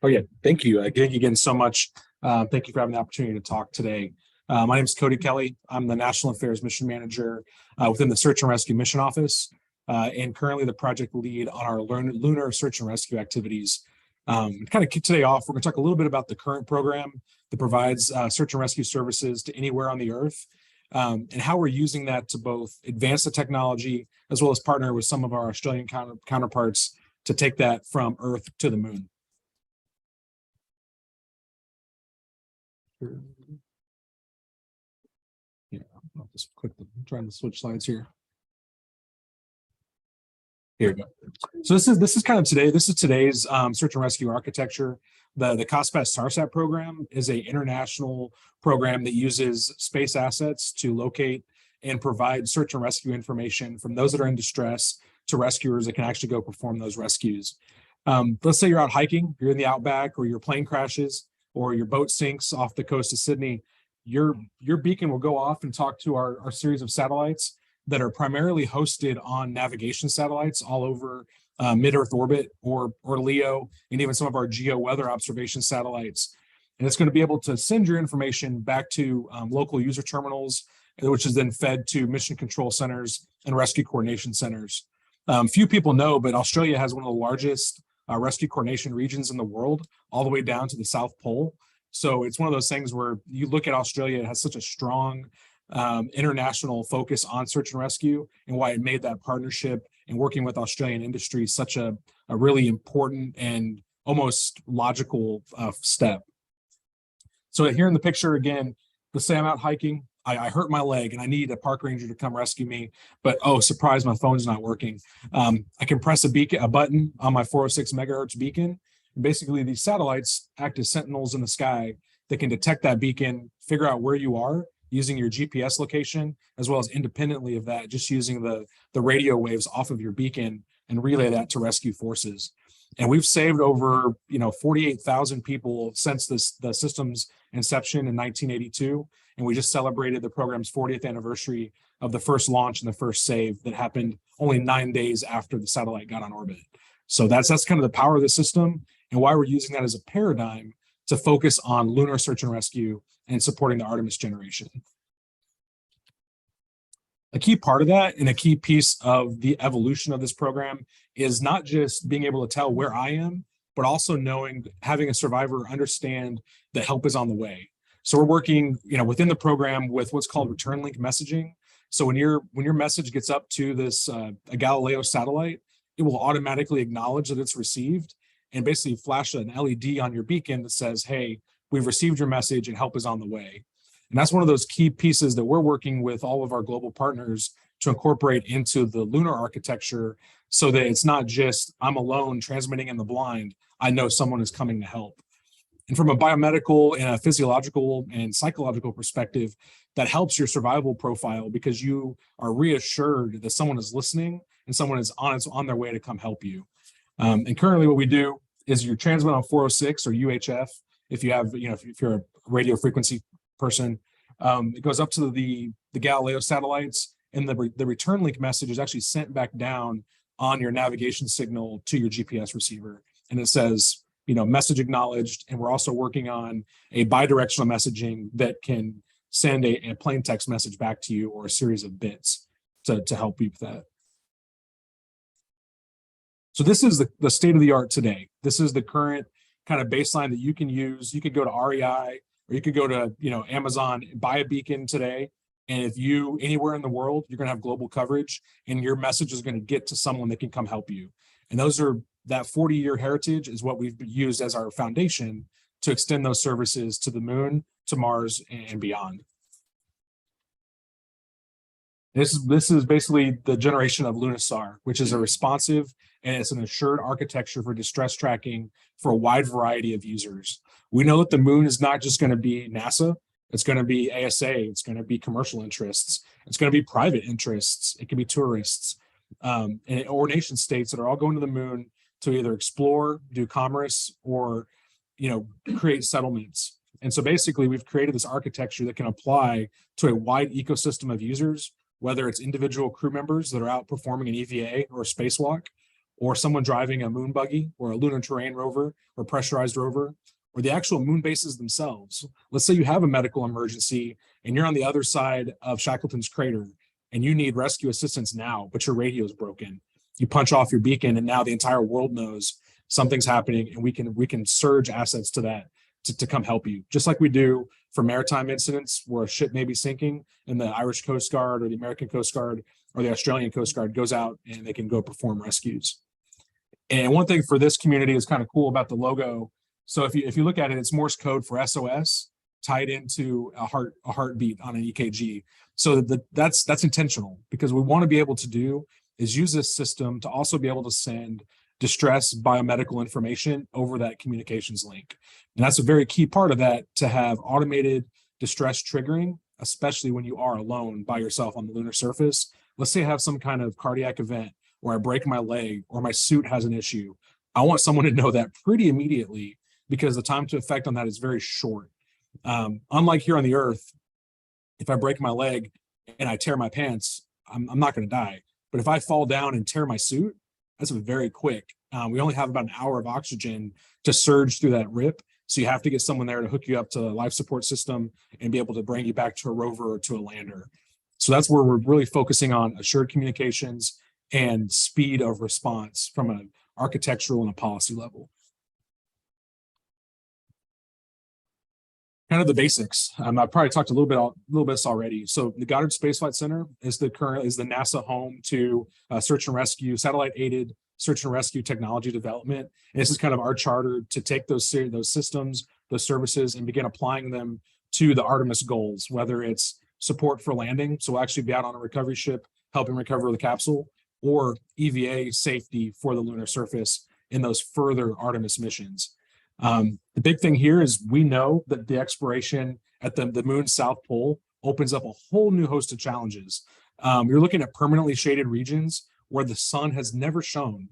Oh yeah, thank you. Thank you again so much. Thank you for having the opportunity to talk today. My name is Cody Kelly. I'm the National Affairs Mission Manager within the Search and Rescue Mission Office, and currently the project lead on our Lunar Search and Rescue activities. To kind of kick today off, we're going to talk a little bit about the current program that provides search and rescue services to anywhere on the Earth, and how we're using that to both advance the technology as well as partner with some of our Australian counterparts to take that from Earth to the Moon. Yeah, I'll just I'm trying to switch slides here. Here we go. So this is kind of today's search and rescue architecture. The COSPAS SARSAT program is an international program that uses space assets to locate and provide search and rescue information from those that are in distress to rescuers that can actually go perform those rescues. Let's say you're out hiking, you're in the outback, or your plane crashes, or your boat sinks off the coast of Sydney. Your beacon will go off and talk to our series of satellites that are primarily hosted on navigation satellites all over mid-Earth orbit or LEO, and even some of our geo weather observation satellites. And it's going to be able to send your information back to local user terminals, which is then fed to mission control centers and rescue coordination centers. Few people know, but Australia has one of the largest rescue coordination regions in the world, all the way down to the South Pole. So it's one of those things where you look at Australia, it has such a strong international focus on search and rescue, and why it made that partnership and working with Australian industry such a really important and almost logical step. So here in the picture again, let's say I'm out hiking, I hurt my leg and I need a park ranger to come rescue me, but oh, surprise, my phone's not working. I can press a button on my 406 megahertz beacon. And basically, these satellites act as sentinels in the sky that can detect that beacon, figure out where you are using your GPS location, as well as independently of that, just using the radio waves off of your beacon and relay that to rescue forces. And we've saved over 48,000 people since the system's inception in 1982. And we just celebrated the program's 40th anniversary of the first launch and the first save that happened only 9 days after the satellite got on orbit. So that's kind of the power of the system and why we're using that as a paradigm to focus on lunar search and rescue and supporting the Artemis generation. A key part of that and a key piece of the evolution of this program is not just being able to tell where I am, but also having a survivor understand that help is on the way. So we're working, within the program with what's called return link messaging. So when your message gets up to this a Galileo satellite, it will automatically acknowledge that it's received and basically flash an LED on your beacon that says, hey, we've received your message and help is on the way. And that's one of those key pieces that we're working with all of our global partners to incorporate into the lunar architecture so that it's not just I'm alone transmitting in the blind. I know someone is coming to help. And from a biomedical and a physiological and psychological perspective, that helps your survival profile because you are reassured that someone is listening and someone is on their way to come help you. And currently what we do is you transmit on 406 or UHF. If you have, if you're a radio frequency person, it goes up to the Galileo satellites, and the return link message is actually sent back down on your navigation signal to your GPS receiver. And it says, message acknowledged. And we're also working on a bidirectional messaging that can send a plain text message back to you or a series of bits to help you with that. So this is the state of the art today. This is the current kind of baseline that you can use. You could go to REI or you could go to Amazon, buy a beacon today. And if you anywhere in the world, you're going to have global coverage and your message is going to get to someone that can come help you. And that 40-year heritage is what we've used as our foundation to extend those services to the moon, to Mars, and beyond. This is basically the generation of LunaSAR, which is a responsive and it's an assured architecture for distress tracking for a wide variety of users. We know that the moon is not just going to be NASA. It's going to be ASA. It's going to be commercial interests. It's going to be private interests. It can be tourists or nation states that are all going to the moon to either explore, do commerce, or create settlements. And so basically, we've created this architecture that can apply to a wide ecosystem of users, whether it's individual crew members that are out performing an EVA or a spacewalk, or someone driving a moon buggy or a lunar terrain rover or pressurized rover, or the actual moon bases themselves. Let's say you have a medical emergency and you're on the other side of Shackleton's crater and you need rescue assistance now, but your radio is broken. You punch off your beacon and now the entire world knows something's happening, and we can surge assets to that to come help you, just like we do for maritime incidents where a ship may be sinking and the Irish Coast Guard or the American Coast Guard or the Australian Coast Guard goes out and they can go perform rescues. And one thing for this community is kind of cool about the logo. So if you look at it, it's Morse code for SOS tied into a heartbeat on an EKG. So that's intentional, because we want to be able to do is use this system to also be able to send distress biomedical information over that communications link. And that's a very key part of that, to have automated distress triggering, especially when you are alone by yourself on the lunar surface. Let's say I have some kind of cardiac event, or I break my leg, or my suit has an issue. I want someone to know that pretty immediately, because the time to effect on that is very short. Unlike here on the Earth, if I break my leg and I tear my pants, I'm not going to die. But if I fall down and tear my suit, that's very quick. We only have about an hour of oxygen to surge through that rip. So you have to get someone there to hook you up to a life support system and be able to bring you back to a rover or to a lander. So that's where we're really focusing on assured communications and speed of response from an architectural and a policy level. Kind of the basics. I've probably talked a little bit already. So the Goddard Spaceflight Center is the NASA home to search and rescue, satellite-aided search and rescue technology development. And this is kind of our charter to take those systems, those services, and begin applying them to the Artemis goals, whether it's support for landing, so we'll actually be out on a recovery ship helping recover the capsule, or EVA safety for the lunar surface in those further Artemis missions. The big thing here is we know that the exploration at the moon's south pole opens up a whole new host of challenges. You're looking at permanently shaded regions where the sun has never shone.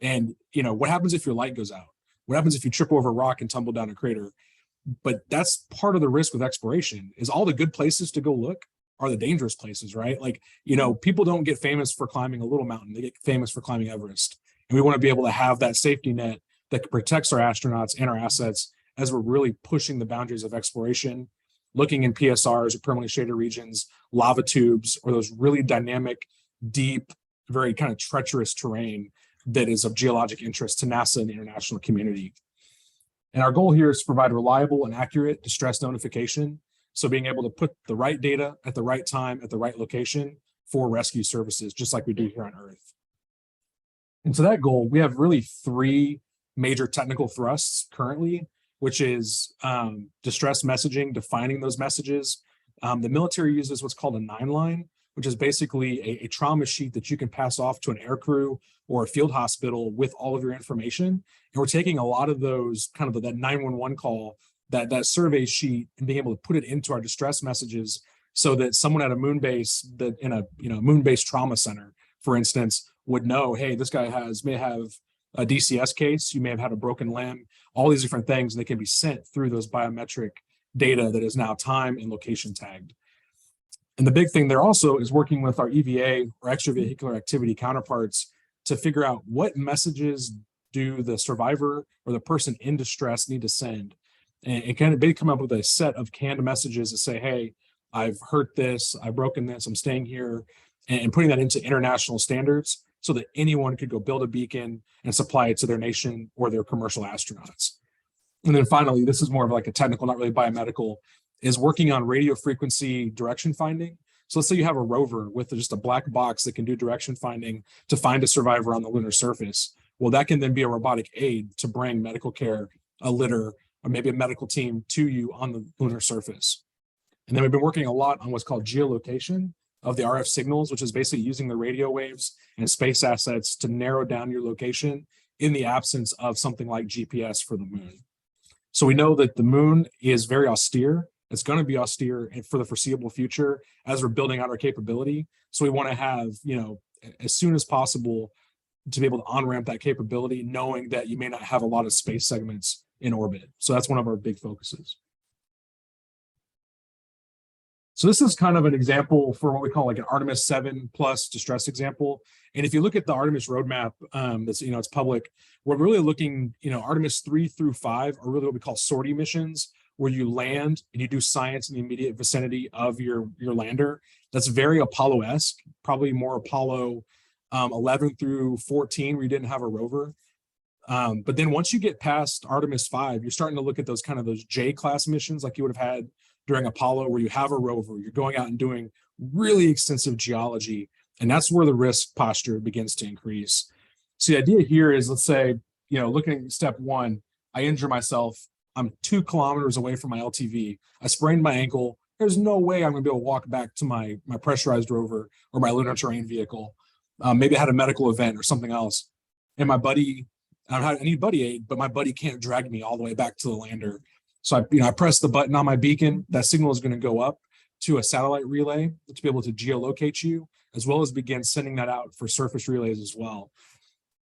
And what happens if your light goes out? What happens if you trip over a rock and tumble down a crater? But that's part of the risk with exploration, is all the good places to go look are the dangerous places, right? Like, people don't get famous for climbing a little mountain. They get famous for climbing Everest. And we want to be able to have that safety net that protects our astronauts and our assets as we're really pushing the boundaries of exploration, looking in PSRs or permanently shaded regions, lava tubes, or those really dynamic, deep, very kind of treacherous terrain that is of geologic interest to NASA and the international community. And our goal here is to provide reliable and accurate distress notification. So being able to put the right data at the right time at the right location for rescue services, just like we do here on Earth. And to that goal, we have really three major technical thrusts currently, which is distress messaging, defining those messages. The military uses what's called a 9-line, which is basically a trauma sheet that you can pass off to an air crew or a field hospital with all of your information. And we're taking a lot of those kind of that 911 call, that survey sheet, and being able to put it into our distress messages, so that someone at a moon base, that in a moon-based trauma center, for instance, would know, hey, this guy may have a DCS case, you may have had a broken limb, all these different things, and they can be sent through those biometric data that is now time and location tagged. And the big thing there also is working with our EVA or extravehicular activity counterparts to figure out what messages do the survivor or the person in distress need to send, and kind of come up with a set of canned messages that say, hey, I've hurt this, I've broken this, I'm staying here, and putting that into international standards so that anyone could go build a beacon and supply it to their nation or their commercial astronauts. And then finally, this is more of like a technical, not really biomedical, is working on radio frequency direction finding. So let's say you have a rover with just a black box that can do direction finding to find a survivor on the lunar surface. Well, that can then be a robotic aid to bring medical care, a litter, or maybe a medical team to you on the lunar surface. And then we've been working a lot on what's called geolocation of the RF signals, which is basically using the radio waves and space assets to narrow down your location in the absence of something like GPS for the moon. So we know that the moon is very austere. It's going to be austere for the foreseeable future as we're building out our capability. So we want to have, as soon as possible, to be able to on-ramp that capability, knowing that you may not have a lot of space segments in orbit. So that's one of our big focuses. So this is kind of an example for what we call like an Artemis 7 plus distress example. And if you look at the Artemis roadmap, that's, it's public, we're really looking, Artemis 3 through 5 are really what we call sortie missions, where you land and you do science in the immediate vicinity of your lander. That's very Apollo-esque, probably more Apollo 11 through 14, where you didn't have a rover. But then once you get past Artemis 5, you're starting to look at those J-class missions like you would have had during Apollo, where you have a rover, you're going out and doing really extensive geology, and that's where the risk posture begins to increase. So the idea here is, let's say, looking at step 1, I injure myself, I'm 2 kilometers away from my LTV, I sprained my ankle, there's no way I'm gonna be able to walk back to my pressurized rover or my lunar terrain vehicle. Maybe I had a medical event or something else, and my buddy, I need buddy aid, but my buddy can't drag me all the way back to the lander. So I press the button on my beacon, that signal is going to go up to a satellite relay to be able to geolocate you, as well as begin sending that out for surface relays as well.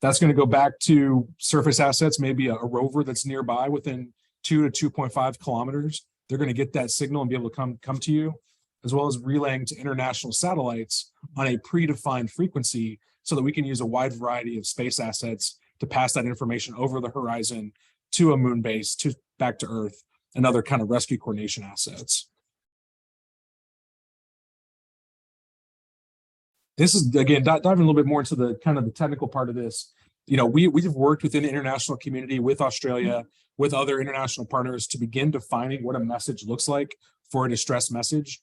That's going to go back to surface assets, maybe a rover that's nearby within 2 to 2.5 kilometers. They're going to get that signal and be able to come to you, as well as relaying to international satellites on a predefined frequency so that we can use a wide variety of space assets to pass that information over the horizon to a moon base, back to Earth, and other kind of rescue coordination assets. This is, again, diving a little bit more into the the technical part of this. We've worked within the international community with Australia, with other international partners, to begin defining what a message looks like for a distress message,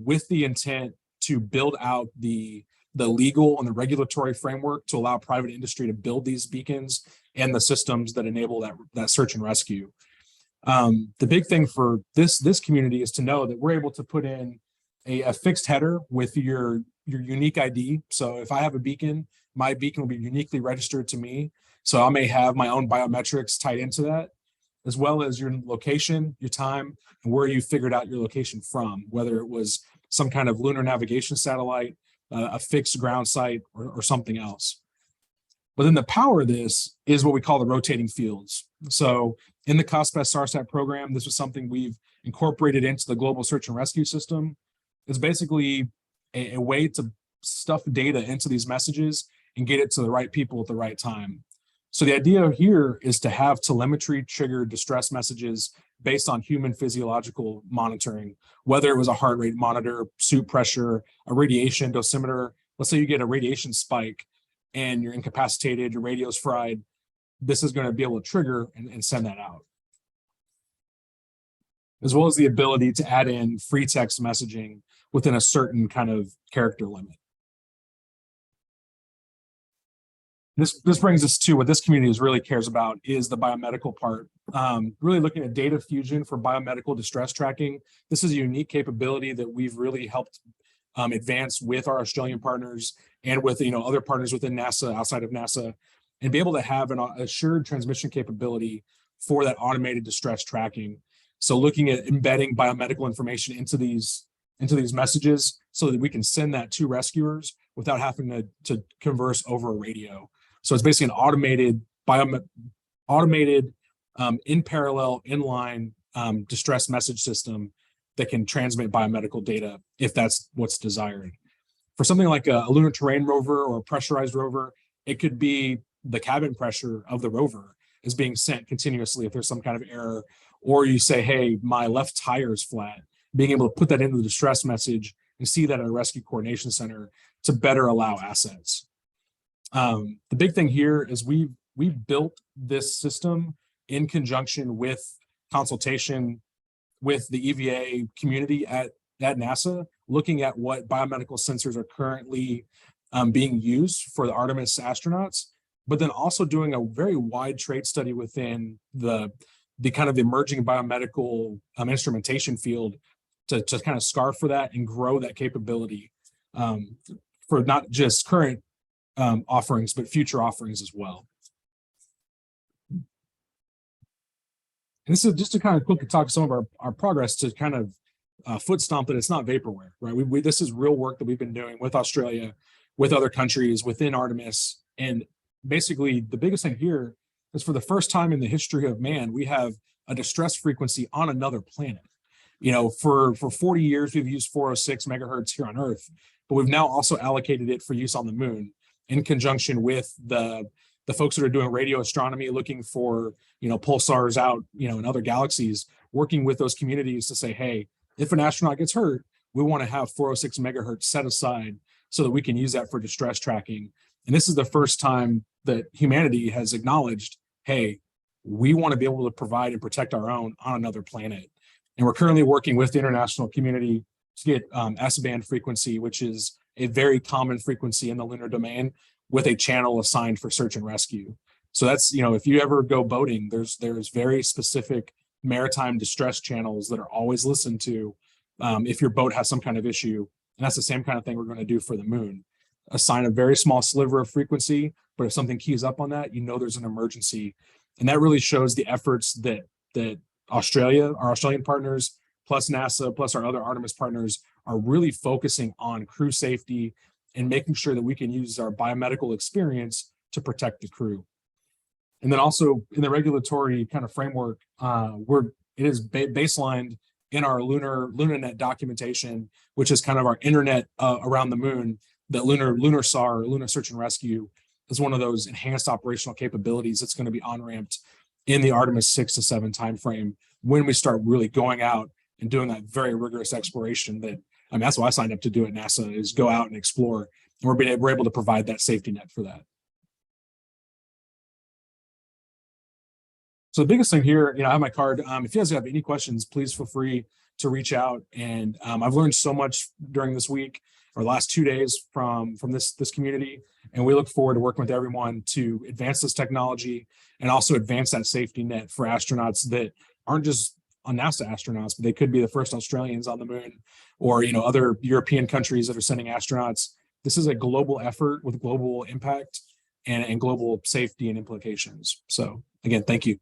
with the intent to build out the legal and the regulatory framework to allow private industry to build these beacons and the systems that enable that search and rescue. The big thing for this community is to know that we're able to put in a fixed header with your unique ID. So if I have a beacon, my beacon will be uniquely registered to me. So I may have my own biometrics tied into that, as well as your location, your time, and where you figured out your location from, whether it was some kind of lunar navigation satellite, a fixed ground site, or something else. But then the power of this is what we call the rotating fields. So in the COSPAS SARSAT program, this was something we've incorporated into the global search and rescue system. It's basically a way to stuff data into these messages and get it to the right people at the right time. So the idea here is to have telemetry triggered distress messages based on human physiological monitoring, whether it was a heart rate monitor, suit pressure, a radiation dosimeter. Let's say you get a radiation spike and you're incapacitated, your radio's fried. This is going to be able to trigger and send that out, as well as the ability to add in free text messaging within a certain kind of character limit. This brings us to what this community really cares about, is the biomedical part. Really looking at data fusion for biomedical distress tracking. This is a unique capability that we've really helped advance with our Australian partners and with other partners within NASA, outside of NASA, and be able to have an assured transmission capability for that automated distress tracking. So looking at embedding biomedical information into these messages so that we can send that to rescuers without having to converse over a radio. So it's basically an automated in parallel, inline distress message system that can transmit biomedical data if that's what's desired. For something like a lunar terrain rover or a pressurized rover, it could be the cabin pressure of the rover is being sent continuously if there's some kind of error, or you say, hey, my left tire is flat, being able to put that into the distress message and see that at a rescue coordination center to better allow assets. The big thing here is we've built this system in conjunction with consultation with the EVA community at NASA, looking at what biomedical sensors are currently being used for the Artemis astronauts, but then also doing a very wide trade study within the kind of emerging biomedical instrumentation field to kind of scarf for that and grow that capability for not just current offerings, but future offerings as well. And this is just to kind of quickly talk some of our progress to kind of foot stomp that it's not vaporware, right? This is real work that we've been doing with Australia, with other countries, within Artemis. And basically the biggest thing here is, for the first time in the history of man, we have a distress frequency on another planet. for 40 years, we've used 406 megahertz here on Earth, but we've now also allocated it for use on the moon in conjunction with the folks that are doing radio astronomy, looking for, pulsars out, in other galaxies, working with those communities to say, hey, if an astronaut gets hurt, we want to have 406 megahertz set aside so that we can use that for distress tracking. And this is the first time that humanity has acknowledged, hey, we want to be able to provide and protect our own on another planet. And we're currently working with the international community to get S-band frequency, which is a very common frequency in the lunar domain, with a channel assigned for search and rescue. So that's, if you ever go boating, there's very specific maritime distress channels that are always listened to if your boat has some kind of issue. And that's the same kind of thing we're going to do for the moon. Assign a very small sliver of frequency, but if something keys up on that, there's an emergency. And that really shows the efforts that Australia, our Australian partners, plus NASA, plus our other Artemis partners are really focusing on crew safety and making sure that we can use our biomedical experience to protect the crew. And then also in the regulatory kind of framework, it is baselined in our LunaNet documentation, which is kind of our internet around the moon, that LunaSAR, Lunar Search and Rescue, is one of those enhanced operational capabilities that's going to be on-ramped in the Artemis 6 to 7 timeframe when we start really going out and doing that very rigorous exploration that's why I signed up to do at NASA, is go out and explore. And we're able to provide that safety net for that. So the biggest thing here, I have my card. If you guys have any questions, please feel free to reach out. And I've learned so much during this week or last 2 days from this community. And we look forward to working with everyone to advance this technology and also advance that safety net for astronauts that aren't just NASA astronauts, but they could be the first Australians on the moon, or other European countries that are sending astronauts. This is a global effort with global impact and global safety and implications. So again, thank you.